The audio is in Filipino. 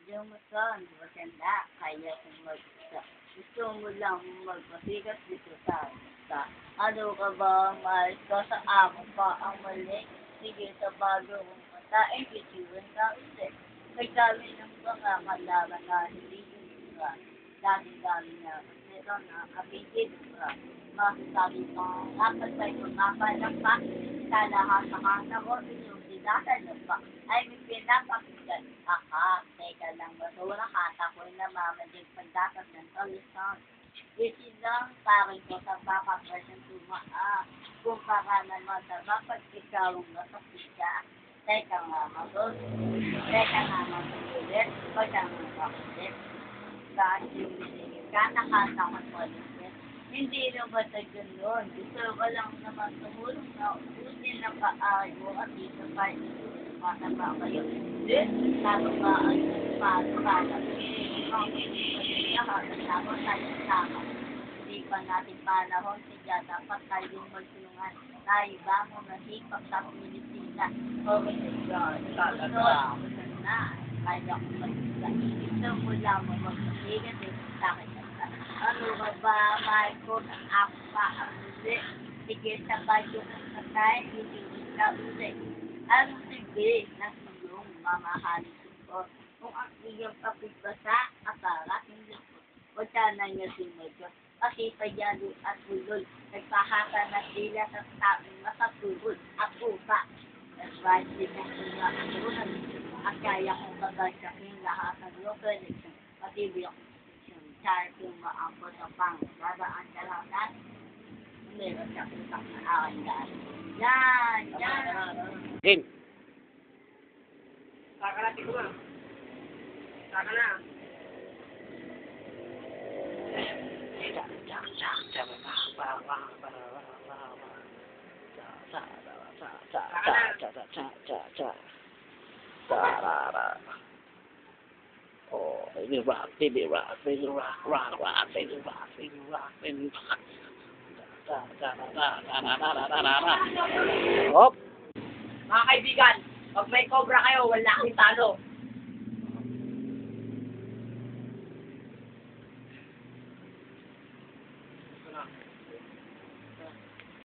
Yung son, maganda, kaya kong mag-isa. Gusto mo lang magpasikat dito sa isa. Ano ka ba, mahal ko sa ako pa ang mali? Sige sa bago kong katain, kisiwan ka ulit. Nagsabi ng mga kalaban na hindi yung ka. Dami-dami na, pero na kapitid ka. Masasabi ko, kapatay ko pa, sa lahat ng mga ko, inyong sinasalo pa. Ay, may pinapakitan. Aha, teka lang, basura kata ko'y namamadig pagdatas ng talisang. Isi lang, parin ko sa bakapal ng tumaa. Kung para naman sa bakit ikaw ang nasasika. Teka nga, magulit. Pagka nga magulit. Dahil yung binigit ka, nakasakot mo ulit. Hindi naman sa ganun. Gusto ko lang naman tumulong na usin ng paayos at dito pa mataba kayo. Then, lalo ba ang pagkakalap? Hindi pa natin panahon, siya dapat tayong magtulungan. Tayo ba mo nasipag sa Pilipinas? O talaga. Na, kaya ko magtulungan. Gusto mo lang mo magpasigat dito sa akin. Ano ba, Michael, ang ako pa ang ulit? Sige, sabay ko ng patay, hindi ka ulit. Ang sige ng iyong mamahalin ko. Kung ang iyong kapitbasa, akala hindi ko. Huwag ka na niya sinodyo. Kasi pagyalo at bulol. Nagpahaka na sila sa taong makatulog. Ako pa. Nagbahay ko na ako. At kaya kong babagsakin lahat ng lokalisyon. Pati biyak kahit yung maangkot na pang dadaan ka lang natin. Meron siya kusang na aking daan. Yan! Game. Saka natin ko ba? Saka na. Oh, baby rock, baby rock, baby rock, rock, rock, baby rock, baby rock, baby rock. Hop! Mga kaibigan, pag may cobra kayo, wala akong talo.